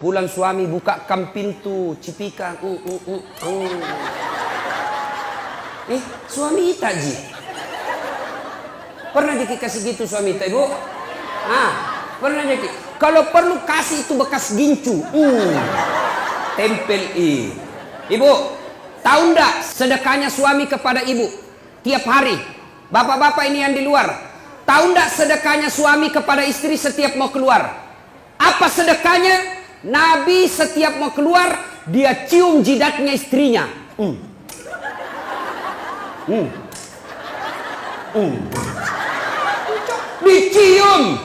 Pulang suami bukakan pintu, cipikan. Suami ita ji. Pernah dikasih gitu suami ita, ibu? Pernah jadi. Kalau perlu kasih itu bekas gincu. Tempel Ibu, tahu ndak sedekahnya suami kepada ibu tiap hari? Bapak-bapak ini yang di luar, tahu ndak sedekahnya suami kepada istri setiap mau keluar? Apa sedekahnya? Nabi setiap mau keluar dia cium jidatnya istrinya. Dicium.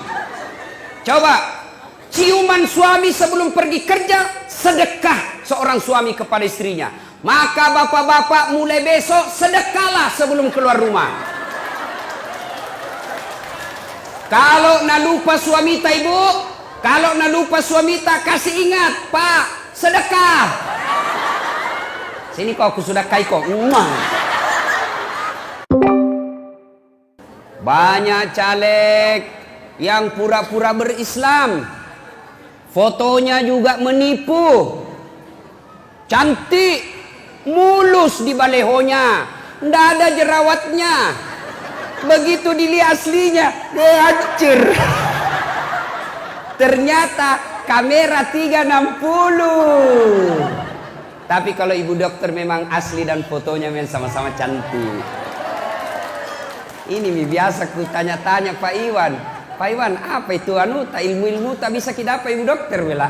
Coba ciuman suami sebelum pergi kerja, sedekah seorang suami kepada istrinya. Maka bapak-bapak mulai besok sedekahlah sebelum keluar rumah. Kalau nak lupa suami ta ibu, kalau nak lupa suami ta, kasih ingat, Pak, sedekah. Sini kok aku sedekah kok. Banyak caleg yang pura-pura berislam, fotonya juga menipu, cantik, mulus di balehonya, ndak ada jerawatnya. Begitu dilihat aslinya, hancur. Ternyata kamera 360. Tapi kalau ibu dokter memang asli dan fotonya memang sama-sama cantik. Ini biasa ku tanya-tanya Pak Iwan. Pak Iwan, apa itu tak ilmu-ilmu tak bisa kita apa ibu dokter bela.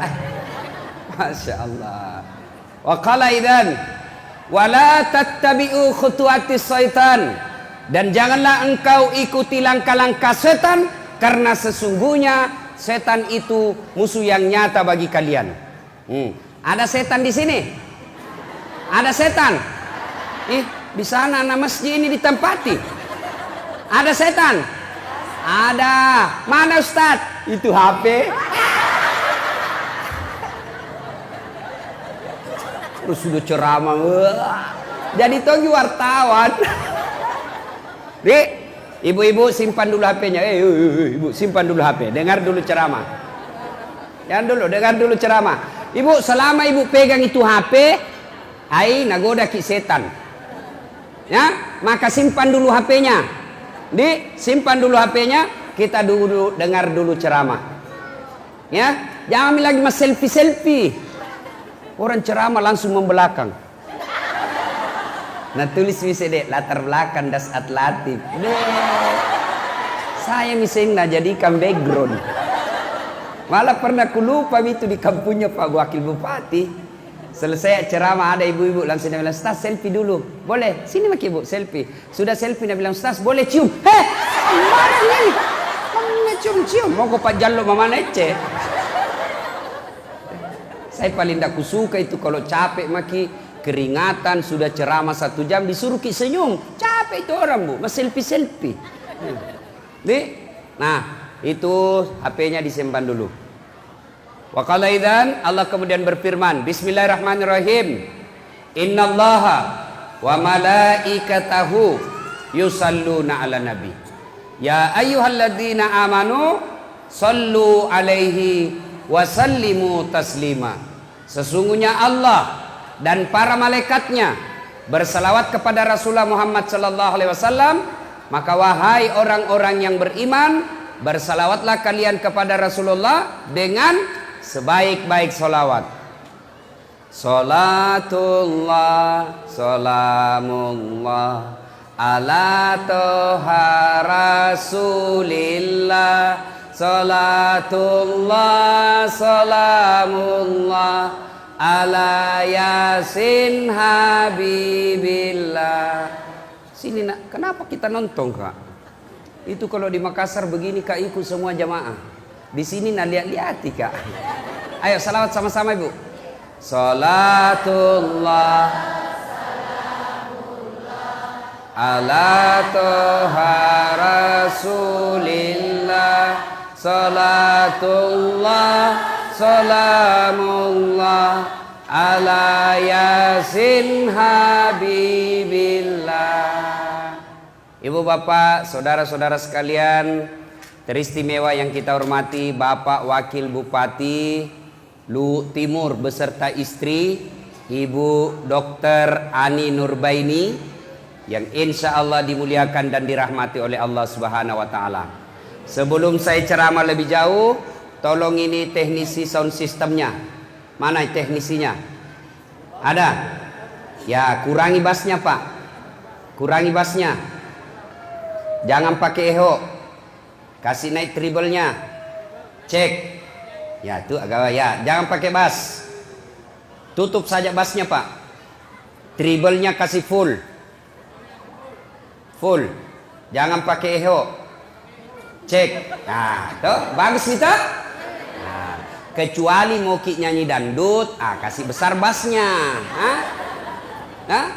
Masya Allah. Wa qala idzan wala tattabi'u khutuwatis syaitan, dan janganlah engkau ikuti langkah-langkah setan, karena sesungguhnya setan itu musuh yang nyata bagi kalian. Ada setan di sini? Ada setan? Di sana anak masjid ini ditempati. Ada setan? Ada. Mana Ustaz? Itu HP. Terus sudah ceramah. Jadi togi wartawan. Dek, ibu-ibu simpan dulu HP-nya. Ibu simpan dulu HP. Dengar dulu ceramah. Jangan dulu, dengar dulu ceramah. Ibu, selama ibu pegang itu HP, nagoda ki setan. Ya, maka simpan dulu HP-nya. Simpan dulu HP-nya, kita dulu dengar dulu ceramah. Ya, jangan lagi mas selfie. Orang ceramah langsung membelakang. Nah tulis bisa deh latar belakang das atlatif. Saya misalnya jadikan background. Malah pernah ku lupa itu di kampungnya Pak Wakil Bupati. Selesai ceramah ada ibu-ibu langsung dia bilang, Ustaz selfie dulu. Boleh, sini maki ibu selfie. Sudah selfie dia bilang, Ustaz boleh cium. Mana ini? Mana cium-cium? Mau kau Pak Jallo mama nece. Saya paling tak suka itu kalau capek maki, keringatan, sudah ceramah 1 jam disuruh ki senyum. Capek itu orang bu, mas selfie. Nah itu HP-nya disimpan dulu. Wa qala idzan, Allah kemudian berfirman, Bismillahirrahmanirrahim. Innallaha wa malaikatahu yusalluna ala nabi. Ya ayyuhalladzina amanu sallu alaihi wa sallimu taslima. Sesungguhnya Allah dan para malaikatnya bersalawat kepada Rasulullah Muhammad sallallahu alaihi wasallam, maka wahai orang-orang yang beriman, bersalawatlah kalian kepada Rasulullah dengan sebaik-baik salawat. Salatullah salamullah ala toha rasulillah. Salatullah salamullah ala yasin habibillah. Sini nak, kenapa kita nonton kak? Itu kalau di Makassar begini kak ikut semua jamaah. Di sini nak lihat-lihati kak. Ayo salawat sama-sama ibu. Salatullah ala toha rasulillah. Salatullah salamullah ala yasin habibillah. Ibu bapak, saudara-saudara sekalian teristimewa yang kita hormati, Bapak Wakil Bupati Lu Timur beserta istri Ibu Dr. Ani Nurbaini yang insya Allah dimuliakan dan dirahmati oleh Allah Subhanahu wa Ta'ala. Sebelum saya ceramah lebih jauh, tolong ini teknisi sound systemnya. Mana teknisinya? Ada? Ya, kurangi bassnya Pak. Kurangi bassnya. Jangan pakai echo. Kasih naik treble-nya. Cek. Ya, tuh agak ya. Jangan pakai bass. Tutup saja bassnya Pak. Treble-nya kasih full. Full. Jangan pakai echo. Cek. Nah, tuh bagus nih tuh. Nah, kecuali mau ki nyanyi dangdut, kasih besar bassnya. Nah,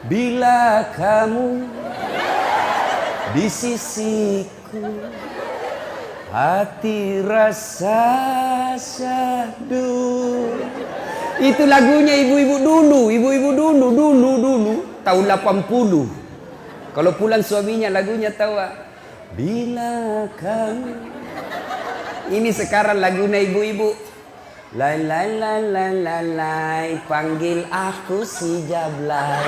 bila kamu di sisiku, hati rasa syahdu. Itu lagunya ibu-ibu dulu, dulu tahun 80. Kalau pulang suaminya lagunya tahu. Bila kamu. Ini sekarang lagunya ibu-ibu. Lai lai lai lai lai lai, panggil aku si Jablay.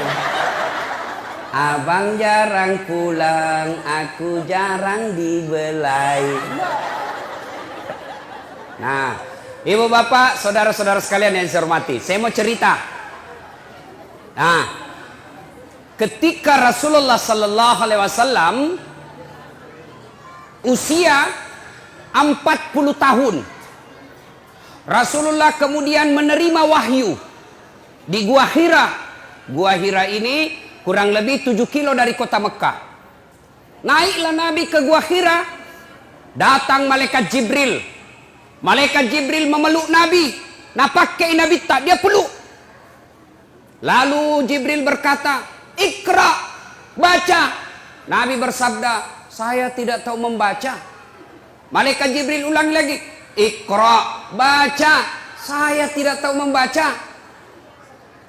Abang jarang pulang, aku jarang dibelai. Nah, ibu bapak, saudara-saudara sekalian yang saya hormati, saya mau cerita. Nah, ketika Rasulullah Sallallahu Alaihi Wasallam usia 40 tahun, Rasulullah kemudian menerima wahyu di Gua Hira. Gua Hira ini kurang lebih 7 kilo dari kota Mekah. Naiklah Nabi ke Gua Hira, datang malaikat Jibril. Malaikat Jibril memeluk Nabi. Nah pakai Nabi tak, dia peluk. Lalu Jibril berkata, Iqra, baca. Nabi bersabda, saya tidak tahu membaca. Malaikat Jibril ulang lagi, Iqra, baca. Saya tidak tahu membaca.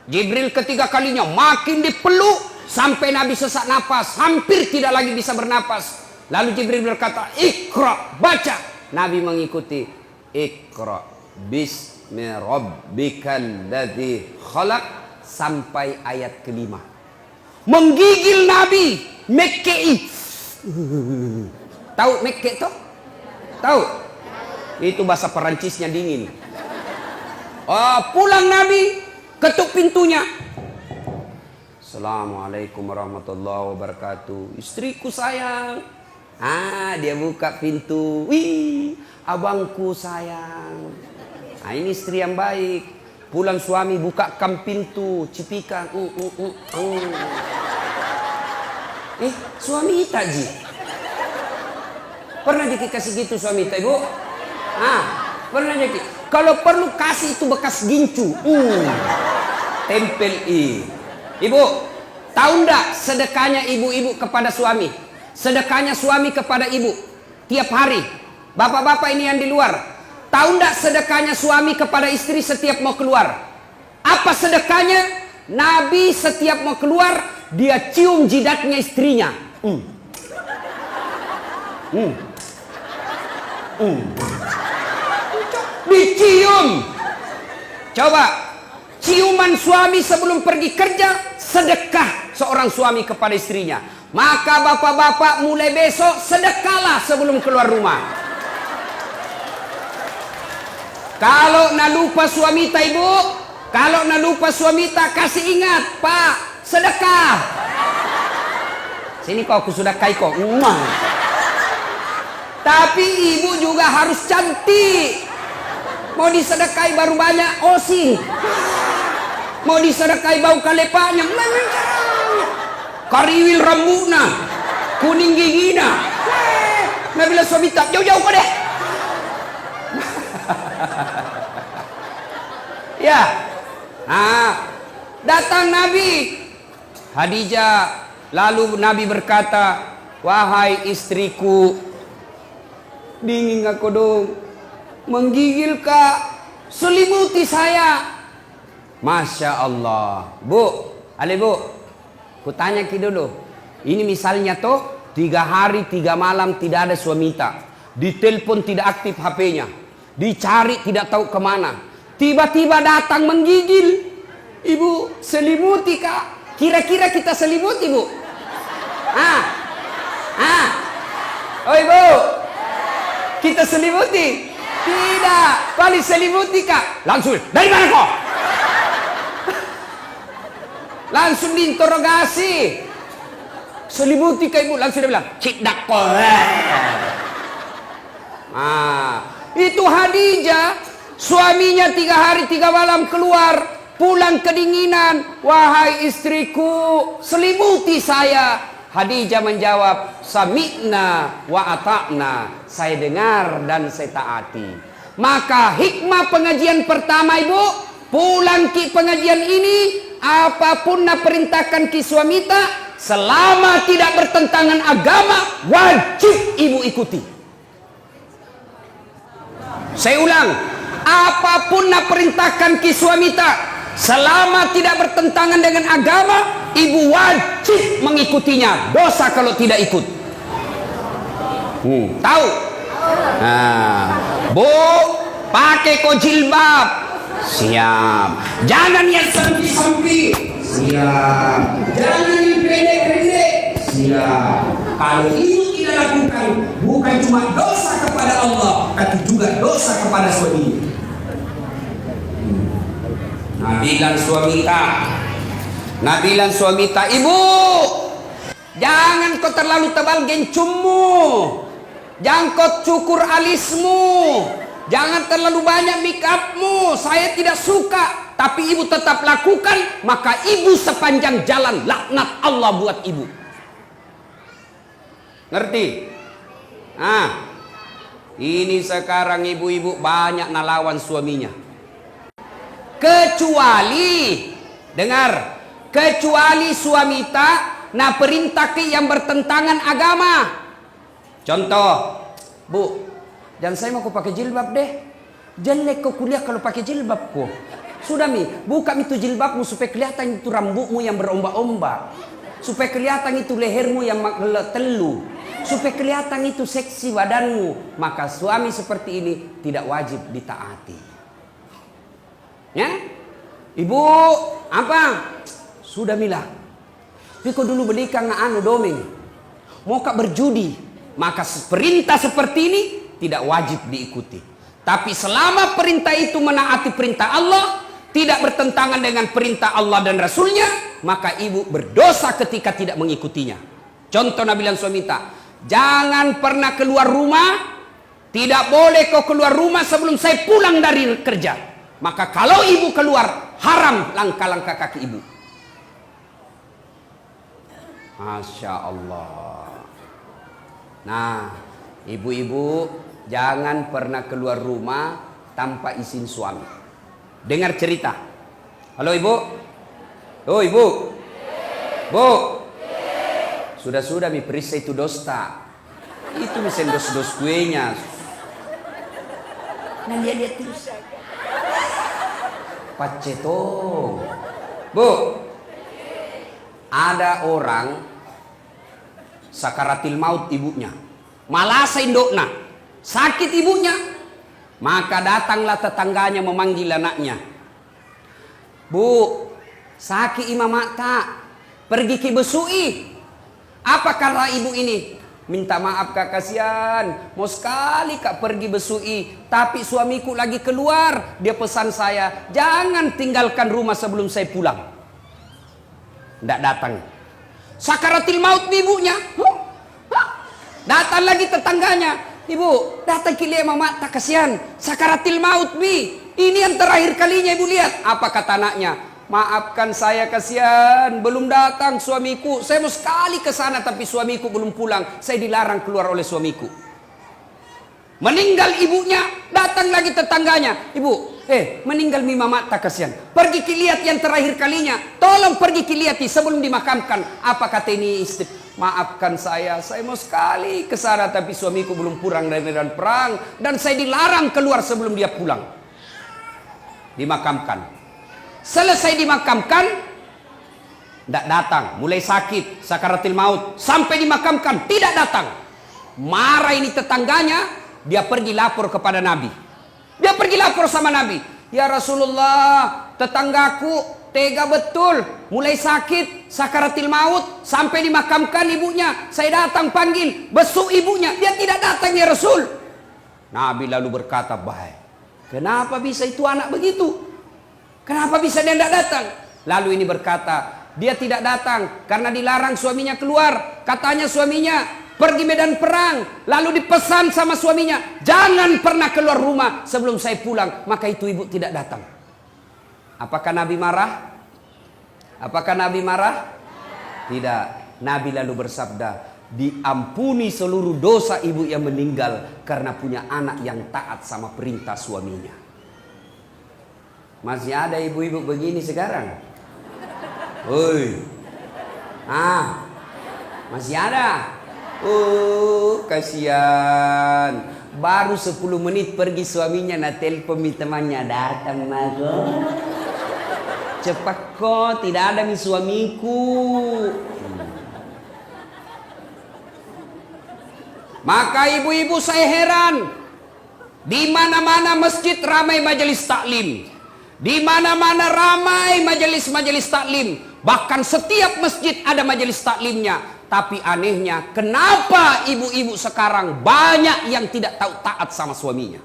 Jibril ketiga kalinya makin dipeluk sampai Nabi sesak napas, hampir tidak lagi bisa bernapas. Lalu Jibril berkata, Iqra, baca. Nabi mengikuti. Iqra bismi rabbikal ladzi khalaq sampai ayat kelima. Menggigil Nabi, mekkei. Tahu mekke toh? Tahu? Itu bahasa Perancisnya dingin. Pulang Nabi, ketuk pintunya. Assalamualaikum warahmatullahi wabarakatuh. Istriku sayang. Dia buka pintu. Wih, abangku sayang. Nah, ini istri yang baik. Pulang suami bukakan pintu, cipikan. Suami tak ji. Pernah dikasih gitu suami tak ibu? Pernah jadi. Kalau perlu kasih itu bekas gincu. Tempel Ibu, tahu ndak sedekahnya ibu-ibu kepada suami? Sedekahnya suami kepada ibu tiap hari. Bapak-bapak ini yang di luar, tahu ndak sedekahnya suami kepada istri setiap mau keluar? Apa sedekahnya? Nabi setiap mau keluar, dia cium jidatnya istrinya. Dicium. Coba ciuman suami sebelum pergi kerja, sedekah seorang suami kepada istrinya. Maka bapak-bapak mulai besok sedekahlah sebelum keluar rumah. Kalau nak lupa suami tak ibu, kalau nak lupa suami tak, kasih ingat, Pak, sedekah. Sini kau aku sudah kau. Tapi ibu juga harus cantik. Mau disedekahi baru banyak osing. Mau disedekahi bau kalepanya. Kariwil rambutna, kuning gigina. Nah bila suami tak, jauh-jauh kau deh. Ya. Datang Nabi Khadijah. Lalu Nabi berkata, wahai istriku, dingin aku dong, menggigil kak, selimuti saya. Masya Allah. Bu, kutanya ki dulu. Ini misalnya toh 3 hari 3 malam tidak ada suami tak, ditelepon tidak aktif HP-nya, dicari tidak tahu kemana, Tiba-tiba datang menggigil. Ibu, selimuti kak. Kira-kira kita selimuti, Bu? Oh ibu, kita selimuti? Tidak. Paling selimuti kak. Langsung, dari mana kok? Langsung diinterogasi. Selimuti kak ibu. Langsung dia bilang, cidak kok. Itu Khadijah, suaminya 3 hari 3 malam keluar, pulang kedinginan. Wahai istriku, selimuti saya. Khadijah menjawab, sami'na wa ata'na. Saya dengar dan saya taati. Maka hikmah pengajian pertama ibu, pulang ki pengajian ini, apapun nak perintahkan ki suamita, selama tidak bertentangan agama, wajib ibu ikuti. Saya ulang, apapun nak perintahkan ki suamita, selama tidak bertentangan dengan agama, ibu wajib mengikutinya. Dosa kalau tidak ikut. Tahu? Bu, pakai kok jilbab. Siap. Jangan yang sampi-sampi. Siap. Jangan yang pendek-pendek. Siap. Kalau itu tidak lakukan, bukan cuma dosa kepada Allah, tapi juga dosa kepada suami. Nabilan suamita, ibu, jangan kau terlalu tebal gencummu, jangan kau cukur alismu, jangan terlalu banyak make upmu. Saya tidak suka, tapi ibu tetap lakukan, maka ibu sepanjang jalan laknat Allah buat ibu. Ngerti? Ini sekarang ibu-ibu banyak nalawan suaminya. Kecuali, dengar, kecuali suamita na perintah ke yang bertentangan agama. Contoh, Bu, jangan saya mau kau pakai jilbab deh. Jelek kau kuliah kalau pakai jilbab kau. Sudah mi, buka itu jilbabmu supaya kelihatan itu rambutmu yang berombak-ombak, supaya kelihatan itu lehermu yang telu, supaya kelihatan itu seksi badanmu. Maka suami seperti ini tidak wajib ditaati. Ya, ibu, apa? Sudah mila. Tapi kau dulu belikan anu domeng. Mau kak berjudi, maka perintah seperti ini tidak wajib diikuti. Tapi selama perintah itu menaati perintah Allah, tidak bertentangan dengan perintah Allah dan Rasulnya, maka ibu berdosa ketika tidak mengikutinya. Contoh nabilan suamita, jangan pernah keluar rumah. Tidak boleh kau keluar rumah sebelum saya pulang dari kerja. Maka kalau ibu keluar, haram langkah-langkah kaki ibu. Masya Allah. Nah, ibu-ibu jangan pernah keluar rumah tanpa izin suami. Dengar cerita. Halo ibu. Oh ibu. Bu. Sudah-sudah mi periksa itu dosta. Itu mesin dos-dos kuenya. Nah lihat terus. Pacetong. Bu, ada orang sakaratil maut ibunya, malasa indokna, sakit ibunya, maka datanglah tetangganya memanggil anaknya. Bu, sakit imam mata, pergi ke besui. Apa kata ibu ini? Minta maaf kak, kasihan, mau sekali kak pergi besui, tapi suamiku lagi keluar. Dia pesan saya, jangan tinggalkan rumah sebelum saya pulang. Tidak datang. Sakaratil maut ibunya. Datang lagi tetangganya, ibu datang kilia mama tak kasihan, sakaratil maut bi. Ini yang terakhir kalinya ibu lihat. Apa kata anaknya? Maafkan saya, kasihan, belum datang suamiku. Saya mau sekali ke sana tapi suamiku belum pulang. Saya dilarang keluar oleh suamiku. Meninggal ibunya, datang lagi tetangganya. Ibu, meninggal mi mama tak kasihan. Pergi lihat yang terakhir kalinya. Tolong pergi lihat sebelum dimakamkan. Apa kata ini istri? Maafkan saya mau sekali ke sana tapi suamiku belum pulang dari medan perang dan saya dilarang keluar sebelum dia pulang. Dimakamkan. Selesai dimakamkan, tidak datang, mulai sakit, sakaratil maut, sampai dimakamkan, tidak datang. Marah ini tetangganya, dia pergi lapor kepada Nabi. Dia pergi lapor sama Nabi. Ya Rasulullah, tetanggaku tega betul, mulai sakit, sakaratil maut, sampai dimakamkan ibunya. Saya datang panggil, besuk ibunya, dia tidak datang ya Rasul. Nabi lalu berkata, baik, kenapa bisa itu anak begitu? Kenapa bisa dia tidak datang? Lalu ini berkata, dia tidak datang karena dilarang suaminya keluar. Katanya suaminya pergi medan perang, lalu dipesan sama suaminya, jangan pernah keluar rumah sebelum saya pulang. Maka itu ibu tidak datang. Apakah Nabi marah? Apakah Nabi marah? Tidak. Nabi lalu bersabda, diampuni seluruh dosa ibu yang meninggal karena punya anak yang taat sama perintah suaminya. Masih ada ibu-ibu begini sekarang? Woi, masih ada? Kasihan. Baru 10 menit pergi suaminya, nak telepon temannya, datang mago. Cepat kok, tidak ada mi suamiku. Maka ibu-ibu saya heran. Di mana-mana masjid ramai majelis taklim. Di mana-mana ramai majelis-majelis taklim. Bahkan setiap masjid ada majelis taklimnya. Tapi anehnya, kenapa ibu-ibu sekarang banyak yang tidak tahu taat sama suaminya?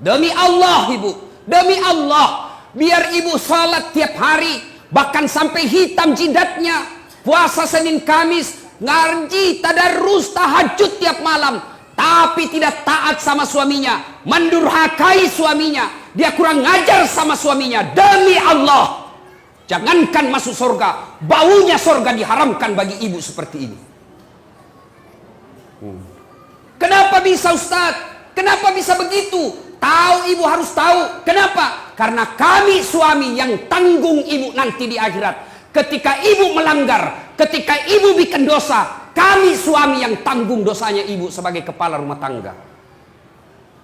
Demi Allah ibu, demi Allah, biar ibu salat tiap hari, bahkan sampai hitam jidatnya, puasa Senin Kamis, ngaji, tadarus, tahajud tiap malam, tapi tidak taat sama suaminya, mendurhakai suaminya, dia kurang ngajar sama suaminya. Demi Allah, jangankan masuk surga, baunya surga diharamkan bagi ibu seperti ini. Kenapa bisa Ustaz? Kenapa bisa begitu? Tahu, ibu harus tahu. Kenapa? Karena kami suami yang tanggung ibu nanti di akhirat. Ketika ibu melanggar, ketika ibu bikin dosa, kami suami yang tanggung dosanya ibu sebagai kepala rumah tangga.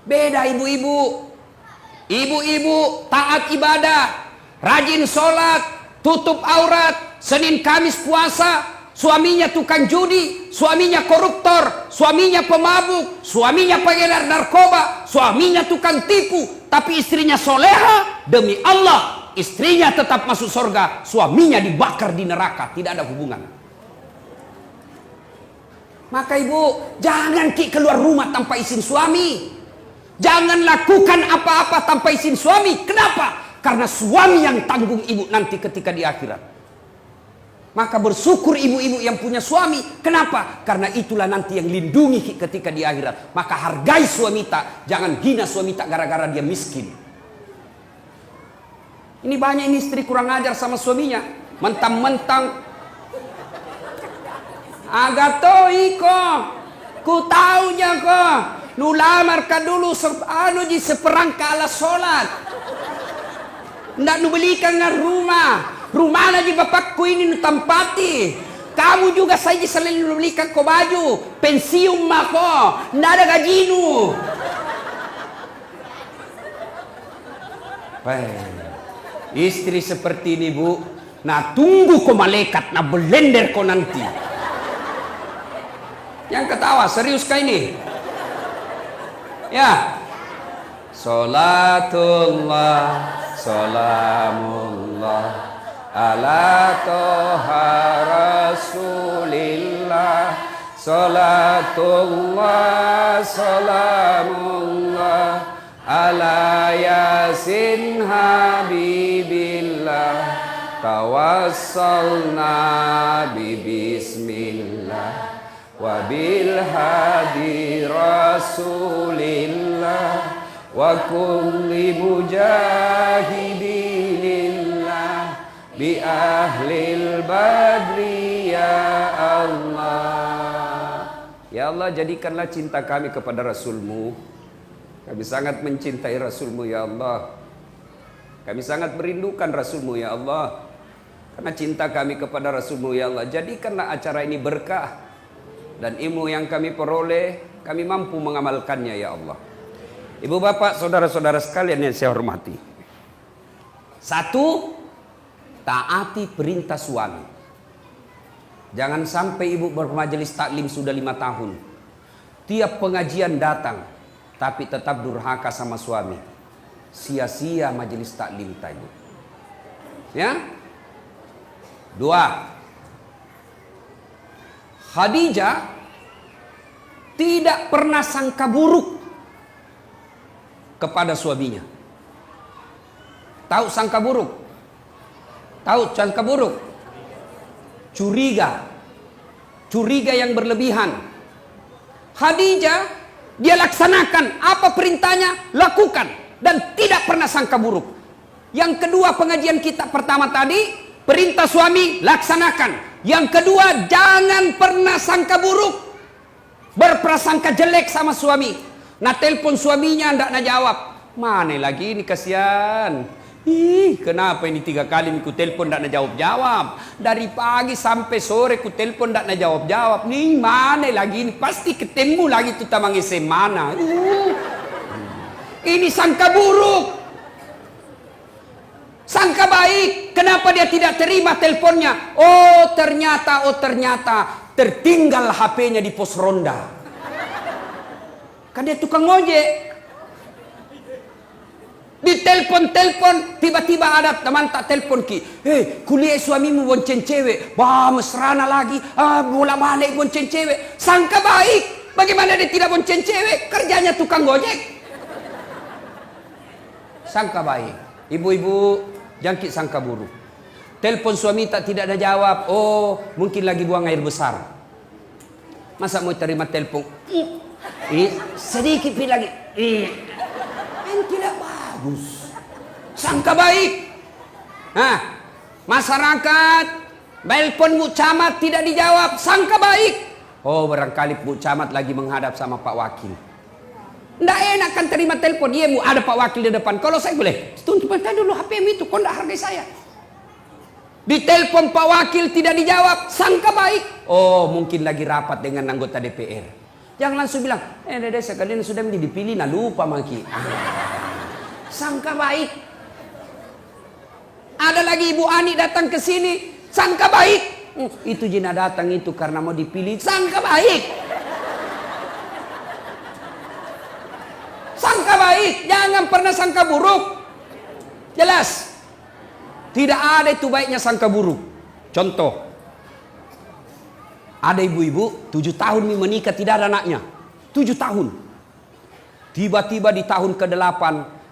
Beda ibu-ibu. Ibu-ibu taat ibadah, rajin sholat, tutup aurat, Senin Kamis puasa, suaminya tukang judi, suaminya koruptor, suaminya pemabuk, suaminya pengedar narkoba, suaminya tukang tipu, tapi istrinya soleha. Demi Allah, istrinya tetap masuk surga, suaminya dibakar di neraka, tidak ada hubungan. Maka ibu, jangan keluar rumah tanpa izin suami. Jangan lakukan apa-apa tanpa izin suami. Kenapa? Karena suami yang tanggung ibu nanti ketika di akhirat. Maka bersyukur ibu-ibu yang punya suami. Kenapa? Karena itulah nanti yang lindungi ketika di akhirat. Maka hargai suami tak. Jangan hina suami tak gara-gara dia miskin. Ini banyak ini istri kurang ajar sama suaminya. Mentang-mentang agatoi kok, ku taunya kok, nu lamar ka dulu di seperangka ala sholat. Ndak nu belikan nga rumah na di bapakku ini nu tampati. Kamu juga saya selalu nu belikan ko baju, pensiun mako, ndak ada gaji nu. Istri seperti ini bu, nah tunggu ko malaikat, nah belender ko nanti. Yang ketawa, serius kah ini? Ya. Salatullah, salamullah ala toha rasulillah. Salatullah, salamullah ala yasin habibillah. Tawassalna bismillah wabil hadi rasulillah wa kulli mujahidinillah bi ahlil badri ya Allah. Ya Allah, jadikanlah cinta kami kepada Rasulmu. Kami sangat mencintai Rasulmu ya Allah. Kami sangat merindukan Rasulmu ya Allah. Karena cinta kami kepada Rasulmu ya Allah, jadikanlah acara ini berkah. Dan ilmu yang kami peroleh, kami mampu mengamalkannya ya Allah. Ibu bapak, saudara-saudara sekalian yang saya hormati. Satu, taati perintah suami. Jangan sampai ibu bermajelis taklim sudah 5 tahun. Tiap pengajian datang, tapi tetap durhaka sama suami. sia-sia majelis taklim tadi. Ya. 2. Khadijah tidak pernah sangka buruk kepada suaminya. Tahu sangka buruk? Tahu sangka buruk? Curiga. Curiga yang berlebihan. Khadijah, dia laksanakan apa perintahnya, lakukan, dan tidak pernah sangka buruk. Yang kedua, pengajian kita pertama tadi, perintah suami laksanakan. Yang kedua, jangan pernah sangka buruk, berprasangka jelek sama suami. Nah, telepon suaminya ndak jawab. Mana lagi ini, kasihan. Ih, kenapa ini 3 kali ku telepon ndak jawab-jawab. Dari pagi sampai sore ku telepon ndak jawab-jawab. Nih, mana lagi ini, pasti ketemu lagi tuh tamang mana. Ini sangka buruk. Sangka baik, kenapa dia tidak terima teleponnya? Oh ternyata tertinggal HP-nya di pos ronda. Kan dia tukang ojek. Di telepon, tiba-tiba ada teman tak telepon ki. Kuliah suamimu bonceng cewek. Bah, mesrana lagi. Bola balik bonceng cewek. Sangka baik. Bagaimana dia tidak bonceng cewek? Kerjanya tukang ojek. Sangka baik. Ibu-ibu, jangkit sangka buruk. Telepon suami tidak ada jawab. Oh, mungkin lagi buang air besar. Masa mau terima telepon? Sedikit lagi. Tidak bagus. Sangka baik. Nah, masyarakat telepon Bu Camat tidak dijawab. Sangka baik. Oh, barangkali Bu Camat lagi menghadap sama Pak Wakil. Nggak enak kan terima telepon. Iya Bu, ada Pak Wakil di depan. Kalau saya boleh, tunggu dulu HP itu, kau nggak hargai saya. Ditelepon Pak Wakil tidak dijawab. Sangka baik. Oh, mungkin lagi rapat dengan anggota DPR. Jangan langsung bilang, dede sekalian sudah dipilih, nah lupa maki. Sangka baik. Ada lagi Ibu Ani datang ke sini, sangka baik. Itu Jina datang itu karena mau dipilih, sangka baik. Sangka baik, jangan pernah sangka buruk. Jelas. Tidak ada itu baiknya sangka buruk. Contoh. Ada ibu-ibu 7 tahun menikah tidak ada anaknya. 7 tahun. Tiba-tiba di tahun ke-8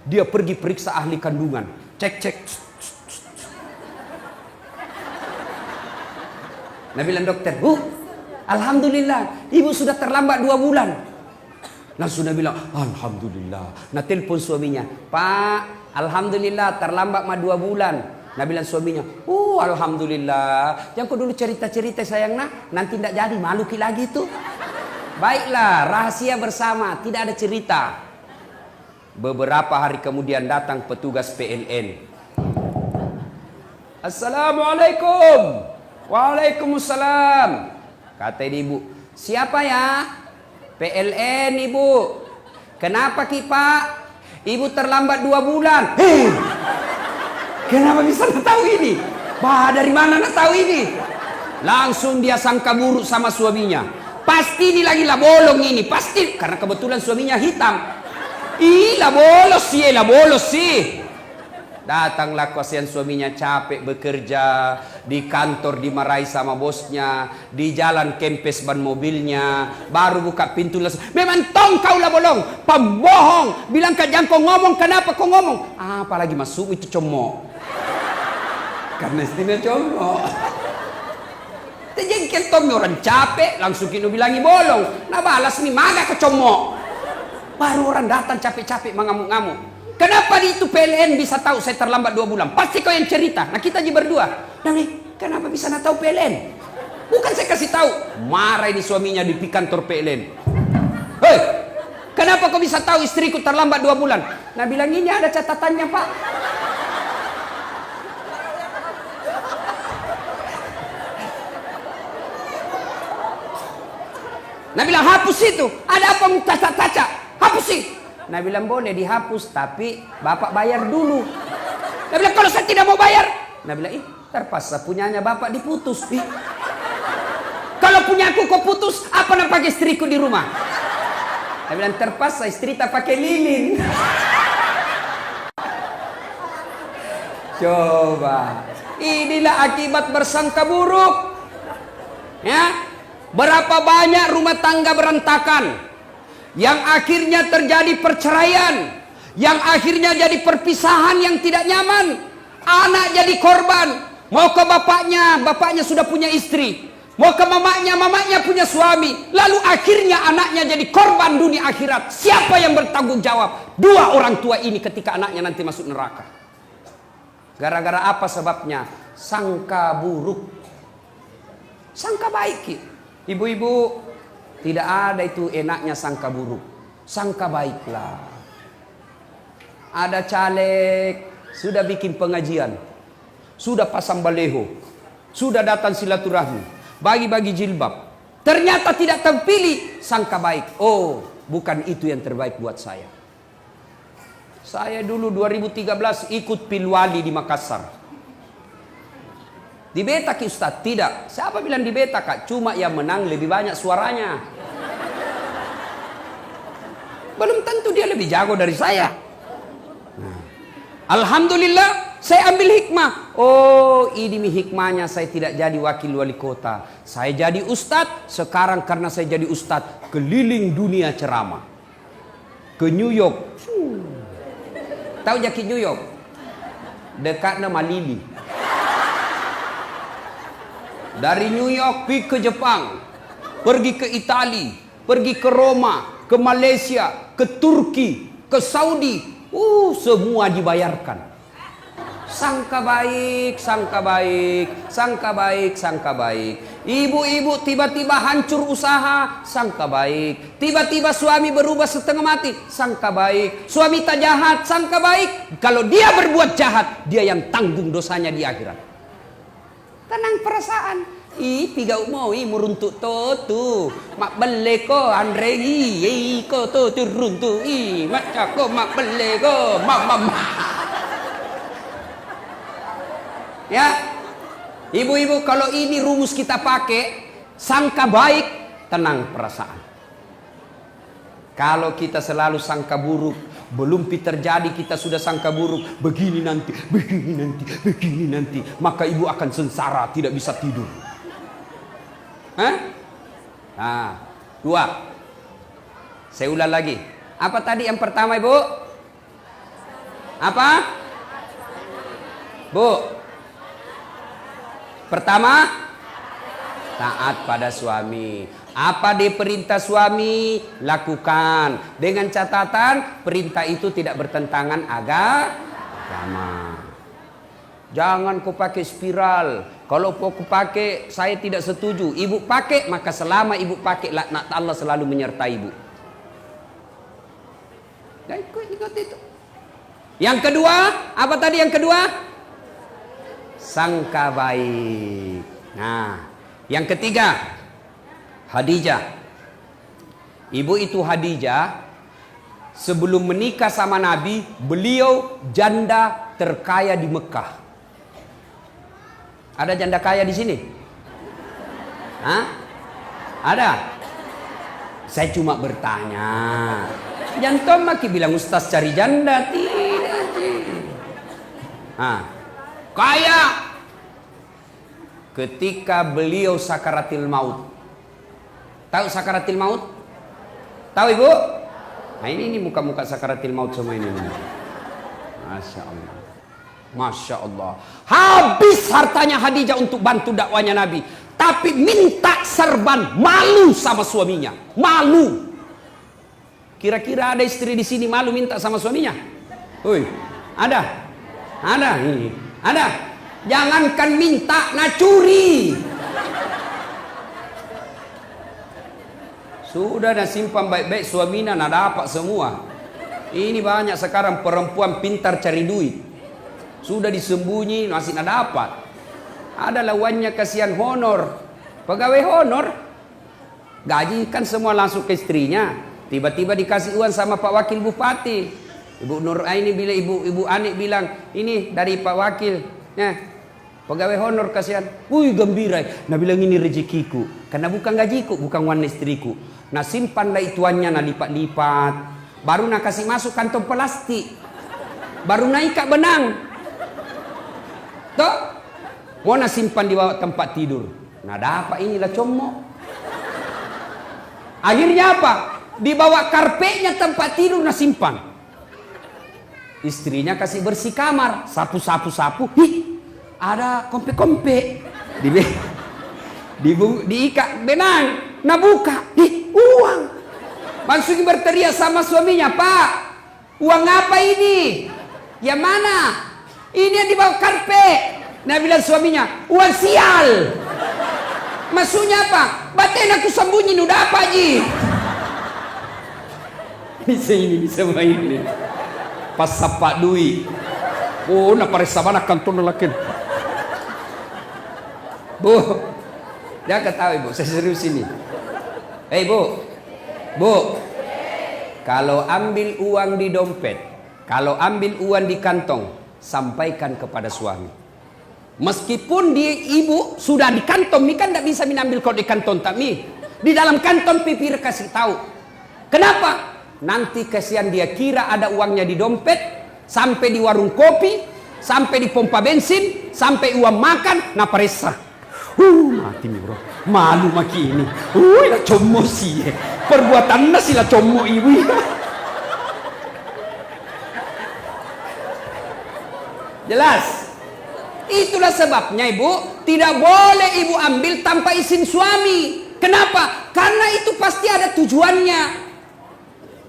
dia pergi periksa ahli kandungan. Cek. Nah bilang dokter, alhamdulillah ibu sudah terlambat 2 bulan. Langsung dia bilang, alhamdulillah. Nah telepon suaminya, Pak, alhamdulillah terlambat 2 bulan. Nah bilang suaminya, alhamdulillah. Jangan kau dulu cerita-cerita sayang nanti tidak jadi, malu ki lagi tuh. Baiklah, rahasia bersama, tidak ada cerita. Beberapa hari kemudian datang petugas PLN. Assalamualaikum. Waalaikumsalam. Kata ibu, siapa ya? PLN ibu. Kenapa ki Pak? Ibu terlambat 2 bulan. Kenapa bisa tahu ini? Bah, dari mana tahu ini? Langsung dia sangka buruk sama suaminya. Pasti ini lagi lah bolong ini, pasti karena kebetulan suaminya hitam. Lah bolos sih. Datanglah kasihan suaminya capek bekerja, di kantor dimarahi sama bosnya, di jalan kempes ban mobilnya, baru buka pintu langsung. Memang tong kau lah bolong, pembohong. Bilang jangan kau ngomong, kenapa kau ngomong? Apalagi masuk itu comok. Karena istimewa comok. Terjengkel Tommy orang capek, langsung kini bilangi bolong. Nah balas nih, maga ke comok. Baru orang datang capek-capek mengamuk-ngamuk. Kenapa di itu PLN bisa tahu saya terlambat 2 bulan? Pasti kau yang cerita. Nah kita aja berdua. Nah nih, kenapa bisa tahu PLN? Bukan saya kasih tahu. Marah ini suaminya di kantor PLN. Hei, kenapa kau bisa tahu istriku terlambat 2 bulan? Nah bilang ini ada catatannya Pak. Nah bilang hapus itu. Ada apa cacat-cacat? Hapus sih. Nah bilang boleh dihapus, tapi bapak bayar dulu. Nah bilang kalau saya tidak mau bayar. Nah bilang terpaksa punyanya bapak diputus. Kalau punya aku kau putus, apa nak pakai istriku di rumah? Nah bilang terpaksa istri tak pakai lilin. Coba. Inilah akibat bersangka buruk. Ya. Berapa banyak rumah tangga berantakan, yang akhirnya terjadi perceraian, yang akhirnya jadi perpisahan yang tidak nyaman. Anak jadi korban. Mau ke bapaknya, bapaknya sudah punya istri. Mau ke mamanya, mamanya punya suami. Lalu akhirnya anaknya jadi korban dunia akhirat. Siapa yang bertanggung jawab? Dua orang tua ini ketika anaknya nanti masuk neraka. Gara-gara apa sebabnya? Sangka buruk. Sangka baik. Ibu-ibu, tidak ada itu enaknya sangka buruk. Sangka baiklah. Ada caleg, sudah bikin pengajian, sudah pasang baleho, sudah datang silaturahmi, bagi-bagi jilbab. Ternyata tidak terpilih, sangka baik. Oh, bukan itu yang terbaik buat saya. Saya dulu 2013 ikut pilwali di Makassar. Dibeta ki Ustaz? Tidak. Siapa bilang dibeta kak? Cuma yang menang lebih banyak suaranya. Belum tentu dia lebih jago dari saya. Nah, alhamdulillah saya ambil hikmah. Oh, ini hikmahnya saya tidak jadi wakil wali kota. Saya jadi ustadz. Sekarang karena saya jadi ustadz, keliling dunia ceramah. Ke New York. Tahu jaki New York? Dekatnya Malili. Dari New York pergi ke Jepang, pergi ke Italia, pergi ke Roma, ke Malaysia, ke Turki, ke Saudi. Semua dibayarkan. Sangka baik, sangka baik, sangka baik, sangka baik. Ibu-ibu tiba-tiba hancur usaha, sangka baik. Tiba-tiba suami berubah setengah mati, sangka baik. Suami tak jahat, sangka baik. Kalau dia berbuat jahat, dia yang tanggung dosanya di akhirat. Tenang perasaan. Piga mau meruntuk tu. Mak bele ko Andre ko tu runtuk mak cako mak bele ko mama. Ya. Ibu-ibu, kalau ini rumus kita pakai, sangka baik, tenang perasaan. Kalau kita selalu sangka buruk, belum terjadi kita sudah sangka buruk, begini nanti, maka ibu akan sengsara, tidak bisa tidur. Nah, dua. Saya ulang lagi. Apa tadi yang pertama, ibu? Apa? Bu? Pertama, taat pada suami. Apa dia perintah suami, lakukan. Dengan catatan, perintah itu tidak bertentangan agama. Jangan kau pakai spiral. Kalau kau pakai, saya tidak setuju. Ibu pakai, maka selama ibu pakai, laknat Allah selalu menyertai ibu. Ya, ikut itu. Yang kedua, apa tadi yang kedua? Sangka baik. Nah, yang ketiga, Khadijah. Ibu itu Khadijah, sebelum menikah sama Nabi, beliau janda terkaya di Mekah. Ada janda kaya di sini? Hah? Ada? Saya cuma bertanya. Jangan maki bilang ustaz cari janda. Tidak. Kaya. Ketika beliau sakaratil maut. Tahu sakaratil maut? Tahu ibu? Nah ini muka-muka sakaratil maut semua ini. Masya Allah. Masya Allah. Habis hartanya Khadijah untuk bantu dakwanya Nabi. Tapi minta serban, malu sama suaminya. Malu. Kira-kira ada istri di sini malu minta sama suaminya? Woi, ada? Ada ini. Ada. Jangankan minta, nah curi. Sudah dah simpan baik-baik suaminya, nah dapat semua. Ini banyak sekarang perempuan pintar cari duit. Sudah disembunyi, masih nak dapat. Ada lawannya kasihan honor. Pegawai honor. Gaji kan semua langsung ke istrinya. Tiba-tiba dikasih uang sama Pak Wakil Bupati. Ibu Nur Aini bilang, Ibu Anik bilang, ini dari Pak Wakil. Nah, pegawai honor kasihan. Wih gembira. Nah bilang ini rezekiku. Karena bukan gajiku, bukan uang istriku. Nah simpanlah ituannya, nah lipat-lipat. Baru nak kasih masuk kantong plastik. Baru naik kak benang. Mau na simpan di bawah tempat tidur. Nah dapat inilah comok. Akhirnya apa? Dibawa karpetnya tempat tidur na simpan. Istrinya kasih bersih kamar, sapu. Hih, ada kompe-kompe. Diikat benang, nah buka, hih, uang. Langsung berteriak sama suaminya, Pak, uang apa ini? Yang mana? Ini yang dibawa karpet. Nah bilang suaminya, uang sial. Maksudnya apa? Batin aku sembunyi, udah apa Ji? Bisa main nih. Pas sapak duit. Oh, na pare sabana kantor lelakin. Bu, jangan ketawa ibu, saya serius ini. Bu, kalau ambil uang di dompet, kalau ambil uang di kantong, sampaikan kepada suami. Meskipun ibu sudah di kantong, ini kan tidak bisa menambil kalau di kantong tak mi. Di dalam kantong pipir kasih tahu. Kenapa? Nanti kasihan dia kira ada uangnya di dompet, sampai di warung kopi, sampai di pompa bensin, sampai uang makan, nah paresa. Mati nih bro, malu maki ini. Lah como sih, perbuatannya sih lah como ibu. Jelas? Itulah sebabnya ibu, tidak boleh ibu ambil tanpa izin suami. Kenapa? Karena itu pasti ada tujuannya.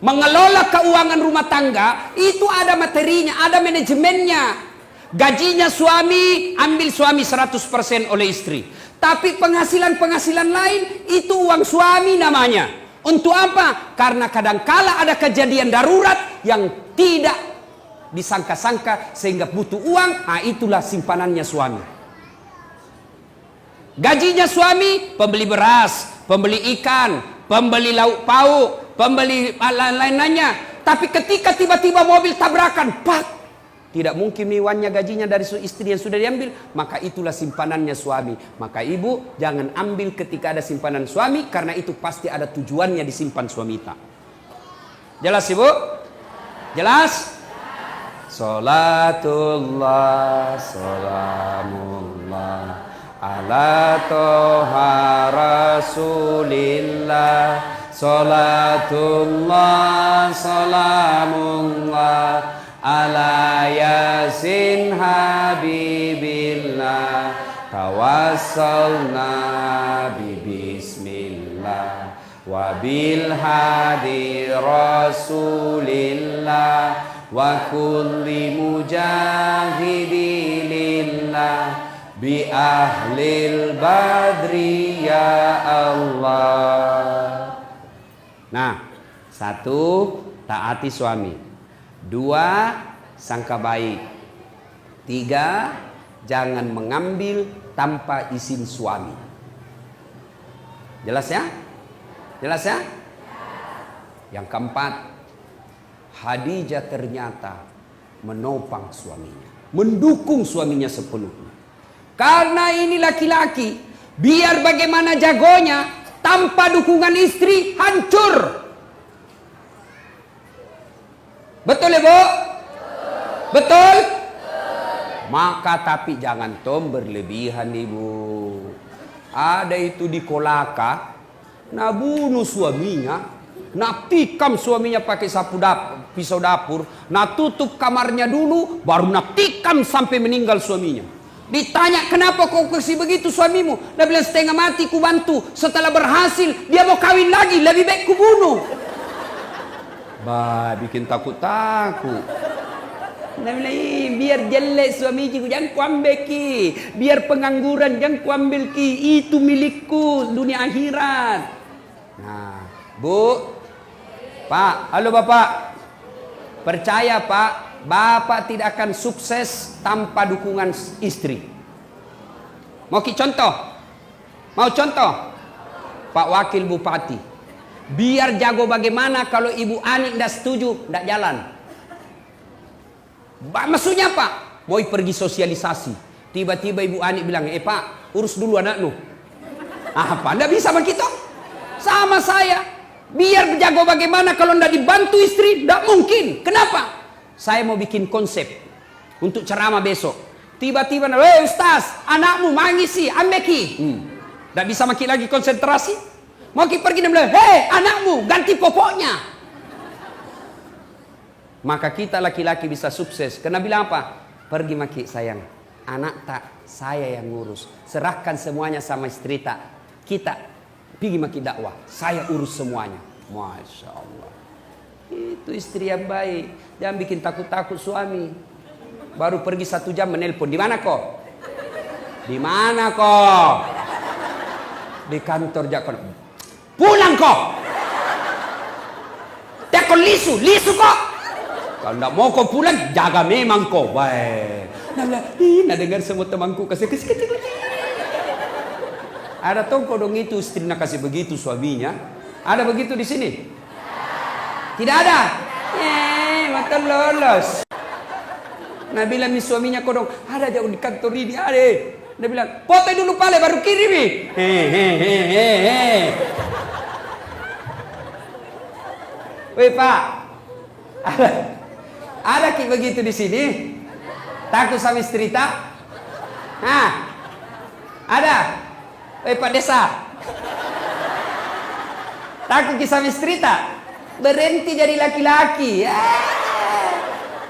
Mengelola keuangan rumah tangga itu ada materinya, ada manajemennya. Gajinya suami, ambil suami 100% oleh istri. Tapi penghasilan-penghasilan lain itu uang suami namanya. Untuk apa? Karena kadangkala ada kejadian darurat yang tidak disangka-sangka sehingga butuh uang, nah itulah simpanannya suami. Gajinya suami, pembeli beras, pembeli ikan, pembeli lauk pauk, pembeli lain-lainnya. Tapi ketika tiba-tiba mobil tabrakan, pak, tidak mungkin uangnya gajinya dari istri yang sudah diambil, maka itulah simpanannya suami. Maka ibu jangan ambil ketika ada simpanan suami, karena itu pasti ada tujuannya disimpan suami tak. Jelas ibu? Jelas? Salatullah, salamullah ala toha rasulillah. Salatullah, salamullah ala yasin habibillah. Tawassalna bismillah wa bil hadi rasulillah wa kulli mujahidi lillah bi ahlil badri ya Allah. Nah, satu, taati suami. Dua, sangka baik. Tiga, jangan mengambil tanpa izin suami. Jelas ya? Jelas ya? Yang keempat, Khadijah ternyata menopang suaminya, mendukung suaminya sepenuhnya. Karena ini laki-laki, biar bagaimana jagonya, tanpa dukungan istri hancur. Betul ya bu? Betul? Maka tapi jangan berlebihan ibu. Ada itu di Kolaka, nah bunuh suaminya. Nah tikam suaminya pakai pisau dapur. Nah tutup kamarnya dulu, baru nak tikam sampai meninggal suaminya. Ditanya, kenapa kau kasih begitu suamimu? Dia bilang, setengah mati ku bantu. Setelah berhasil, dia mau kawin lagi, lebih baik ku bunuh. Bah, bikin takut-takut. Dia bilang, biar jelek suami ku, jangan ku ambil ki. Biar pengangguran, jangan ku ambil ki. Itu milikku, dunia akhirat. Nah, bu, Pak, halo Bapak. Percaya Pak, Bapak tidak akan sukses tanpa dukungan istri. Mau contoh? Mau contoh? Pak Wakil Bupati. Biar jago bagaimana kalau Ibu Ani tidak setuju, tidak jalan. Maksudnya apa? Mau pergi sosialisasi. Tiba-tiba Ibu Ani bilang, Pak, urus dulu anakmu. Apa? Tidak bisa begitu? Sama saya. Biar jago bagaimana kalau tidak dibantu istri, tidak mungkin. Kenapa? Saya mau bikin konsep untuk ceramah besok. Tiba-tiba, Ustaz, anakmu mangisi, ambeki. Tidak bisa maki lagi konsentrasi. Mau pergi dan bilang, anakmu, ganti popoknya. Maka kita laki-laki bisa sukses. Karena bilang apa? Pergi maki sayang. Anak tak, saya yang ngurus. Serahkan semuanya sama istri tak. Kita pergi maki dakwah. Saya urus semuanya. Masya Allah. Itu istri yang baik. Jangan bikin takut-takut suami. Baru pergi 1 jam menelpon. Di mana kok? Di mana kok? Di kantor jakon. Pulang kok. Tekon lisu kok. Kalau tidak mau kau pulang, jaga memang kau. Baik. Nah dengar semua temanku kasih kecil. Ada tongko dong itu istri nak kasih begitu suaminya. Ada begitu di sini? Tidak ada. Mata lolos. Nah bilang nih suaminya kodong, ada jauh di kantor ini ada. Dia bilang, foto dulu pale baru kirimi. Weh Pak, ada ki begitu di sini? Takut sama istri tak? Ada. Weh Pak Desa, takut ki sama istri tak? Berhenti jadi laki-laki.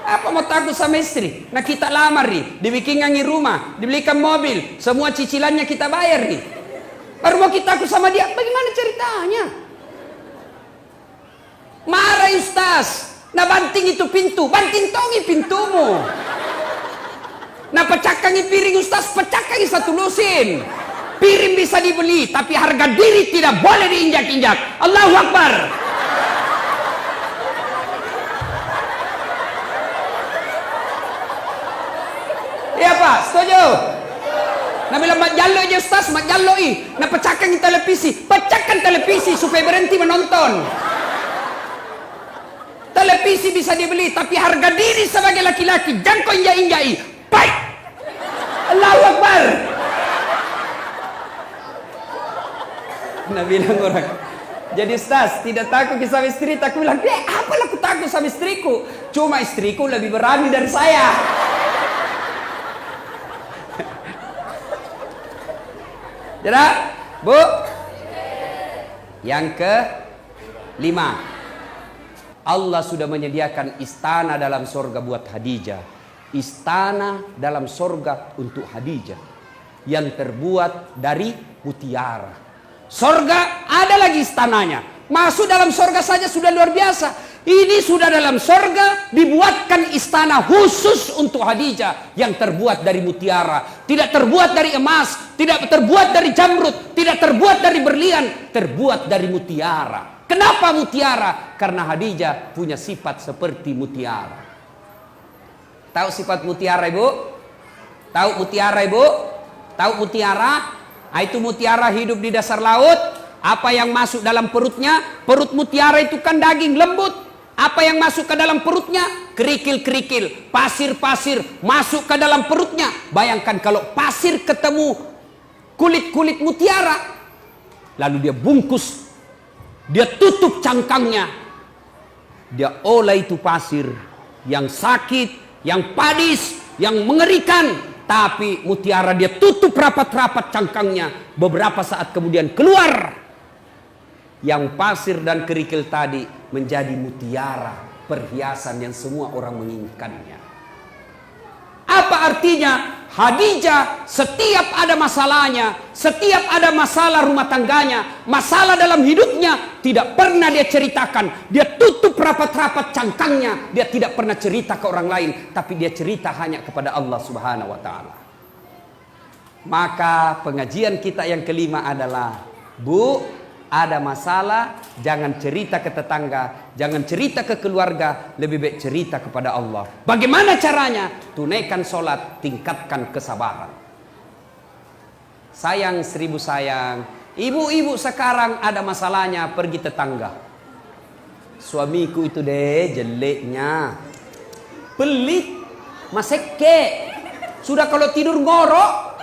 Apa mau takut sama istri? Nah kita lamar nih, dibikinkan rumah, dibelikan mobil, semua cicilannya kita bayar nih. Baru mau kita takut sama dia, bagaimana ceritanya? Marah Ustaz. Nah banting itu pintu, banting tongi pintumu. Nah pecahkangi piring Ustaz, pecahkangi 1 lusin. Piring bisa dibeli, tapi harga diri tidak boleh diinjak-injak. Allahu Akbar. Iya Pak, setuju? Nah bilang mak jallo aja Ustaz, mak jallo Nah pecahkan televisi, pecahkan televisi supaya berhenti menonton. Televisi bisa dibeli, tapi harga diri sebagai laki-laki jangan kau injak-injai. Baik. Allahu Akbar. Nah bilang orang, jadi Ustaz tidak takut sama istri, tak bilang, apalah aku takut sama istriku? Cuma istriku lebih berani dari saya. Tidak, Bu? Yang ke-5, Allah sudah menyediakan istana dalam sorga buat Khadijah. Istana dalam sorga untuk Khadijah yang terbuat dari mutiara. Sorga ada lagi istananya. Masuk dalam sorga saja sudah luar biasa. Ini sudah dalam sorga dibuatkan istana khusus untuk Khadijah yang terbuat dari mutiara. Tidak terbuat dari emas, tidak terbuat dari jamrud, tidak terbuat dari berlian, terbuat dari mutiara. Kenapa mutiara? Karena Khadijah punya sifat seperti mutiara. Tahu sifat mutiara Ibu? Tahu mutiara Ibu? Tahu mutiara? Itu mutiara hidup di dasar laut. Apa yang masuk dalam perutnya? Perut mutiara itu kan daging lembut. Apa yang masuk ke dalam perutnya? Kerikil-kerikil, pasir-pasir masuk ke dalam perutnya. Bayangkan kalau pasir ketemu kulit-kulit mutiara, lalu dia bungkus, dia tutup cangkangnya, dia olah itu pasir yang sakit, yang padis, yang mengerikan, tapi mutiara dia tutup rapat-rapat cangkangnya. Beberapa saat kemudian keluar yang pasir dan kerikil tadi menjadi mutiara, perhiasan yang semua orang menginginkannya. Apa artinya? Khadijah setiap ada masalahnya, setiap ada masalah rumah tangganya, masalah dalam hidupnya, tidak pernah dia ceritakan. Dia tutup rapat-rapat cangkangnya. Dia tidak pernah cerita ke orang lain, tapi dia cerita hanya kepada Allah Subhanahu wa Ta'ala. Maka pengajian kita yang kelima adalah, Bu, ada masalah, jangan cerita ke tetangga, jangan cerita ke keluarga, lebih baik cerita kepada Allah. Bagaimana caranya? Tunaikan sholat, tingkatkan kesabaran. Sayang 1000 sayang, ibu-ibu sekarang ada masalahnya pergi tetangga. Suamiku itu deh jeleknya, pelit, maseke, sudah kalau tidur ngorok,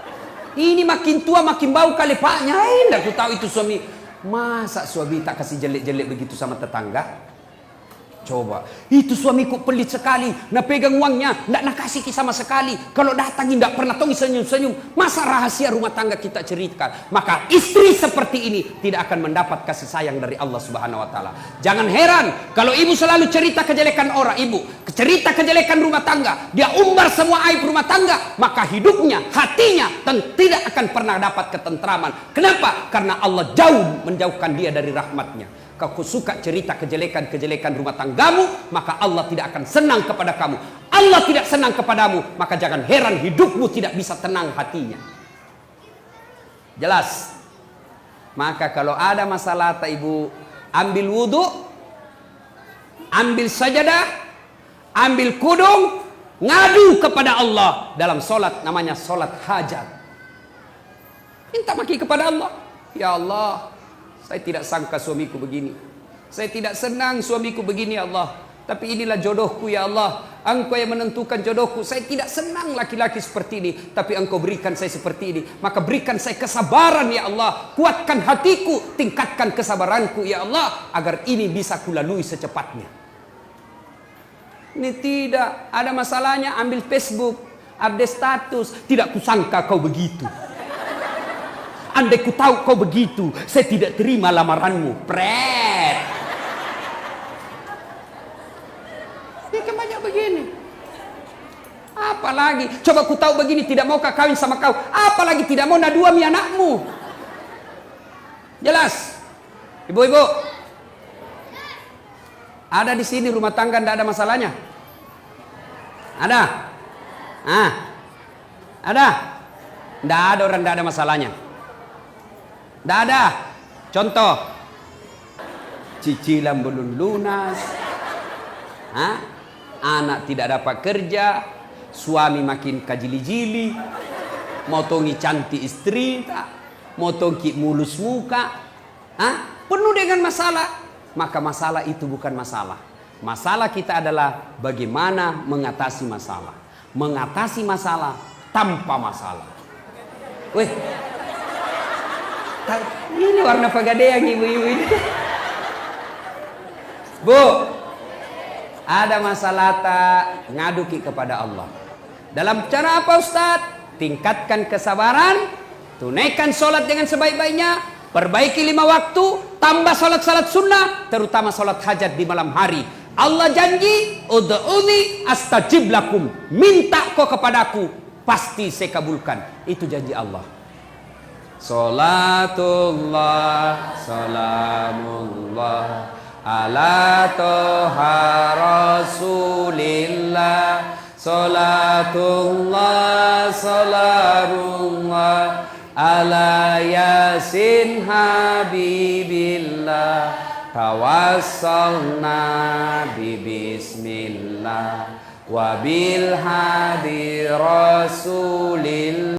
ini makin tua makin bau kali paknya. Tidak aku tahu itu suami. Masa suami tak kasih jelek-jelek begitu sama tetangga? Coba, itu suamiku pelit sekali, nak pegang uangnya, nak nak kasih sama sekali. Kalau datang tidak pernah tongi senyum-senyum. Masa rahasia rumah tangga kita ceritakan? Maka istri seperti ini tidak akan mendapat kasih sayang dari Allah Subhanahu Wa Taala. Jangan heran kalau ibu selalu cerita kejelekan orang, ibu cerita kejelekan rumah tangga, dia umbar semua aib rumah tangga, maka hidupnya, hatinya tidak akan pernah dapat ketentraman. Kenapa? Karena Allah jauh menjauhkan dia dari rahmatnya. Kau suka cerita kejelekan-kejelekan rumah tanggamu, maka Allah tidak akan senang kepada kamu. Allah tidak senang kepadamu, maka jangan heran hidupmu tidak bisa tenang hatinya. Jelas? Maka kalau ada masalah, ibu ambil wudhu, ambil sajadah, ambil kudung, ngadu kepada Allah dalam solat, namanya solat hajat. Minta maki kepada Allah. Ya Allah, saya tidak sangka suamiku begini. Saya tidak senang suamiku begini ya Allah. Tapi inilah jodohku ya Allah. Engkau yang menentukan jodohku. Saya tidak senang laki-laki seperti ini. Tapi Engkau berikan saya seperti ini. Maka berikan saya kesabaran ya Allah. Kuatkan hatiku. Tingkatkan kesabaranku ya Allah. Agar ini bisa kulalui secepatnya. Ini tidak. Ada masalahnya ambil Facebook. Update status. Tidak kusangka kau begitu. Andai ku tahu kau begitu, saya tidak terima lamaranmu. Pret. Dia kan banyak begini. Apalagi, coba ku tahu begini tidak mau kawin sama kau. Apalagi tidak mau naduami anakmu. Jelas? Ibu-ibu. Ada di sini rumah tangga tidak ada masalahnya? Ada? Ada? Tidak ada orang tidak ada masalahnya. Tidak ada. Contoh, cicilan belum lunas, anak tidak dapat kerja, suami makin kajili-jili, motongi cantik istri, motongi mulus muka, penuh dengan masalah. Maka masalah itu bukan masalah. Masalah kita adalah bagaimana mengatasi masalah. Mengatasi masalah tanpa masalah. Weh, ini warna pegadaian ibu-ibu ini. Bu, ada masalah tak ngaduki kepada Allah. Dalam cara apa Ustaz? Tingkatkan kesabaran, tunaikan sholat dengan sebaik-baiknya, perbaiki 5 waktu, tambah sholat-sholat sunnah, terutama sholat hajat di malam hari. Allah janji, ud'uni astajib lakum. Minta kau kepadaku, pasti saya kabulkan. Itu janji Allah. Salatullah, salamullah ala toha rasulillah. Salatullah, salamullah ala yasin habibillah. Tawassalna bismillah wa bil hadi rasulillah.